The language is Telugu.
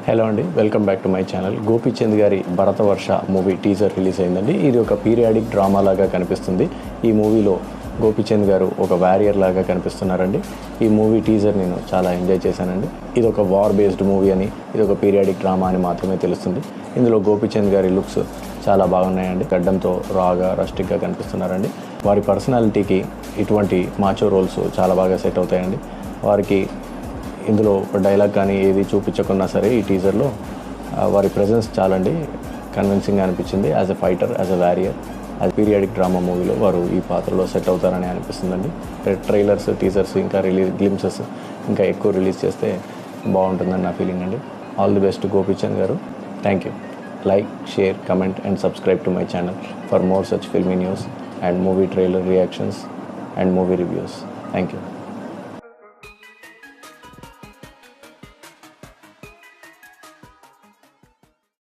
హలో అండి, welcome back to my channel. Gopichand గారి భరతవర్ష మూవీ టీజర్ రిలీజ్ అయిందండి. ఇది ఒక పీరియాడిక్ డ్రామా లాగా కనిపిస్తుంది. ఈ మూవీలో గోపీచంద్ గారు ఒక వారియర్ లాగా కనిపిస్తున్నారండి. ఈ మూవీ టీజర్ నేను చాలా ఎంజాయ్ చేశానండి. ఇది ఒక వార్ బేస్డ్ మూవీ అని, ఇది ఒక పీరియాడిక్ డ్రామా అని మాత్రమే తెలుస్తుంది. ఇందులో గోపీచంద్ గారి లుక్స్ చాలా బాగున్నాయండి. గడ్డంతో రాగా రస్టిక్గా కనిపిస్తున్నారండి. వారి పర్సనాలిటీకి ఇటువంటి మాచో రోల్స్ చాలా బాగా సెట్ అవుతాయండి. వారికి ఇందులో ఒక డైలాగ్ కానీ ఏది చూపించకున్నా సరే ఈ టీజర్లో వారి ప్రెజెన్స్ చాలండి కన్విన్సింగ్గా అనిపించింది. As a fighter, as a warrior, as periodic drama మూవీలో వారు ఈ పాత్రలో సెట్ అవుతారని అనిపిస్తుందండి. ట్రైలర్స్, టీజర్స్ ఇంకా గ్లిమ్సెస్ ఇంకా ఎక్కువ రిలీజ్ చేస్తే బాగుంటుందని నా ఫీలింగ్ అండి. ఆల్ ది బెస్ట్ గోపీచంద్ గారు. Thank you. Like, share, comment and subscribe to my channel for more such filmy news and movie trailer reactions and movie reviews. Thank you.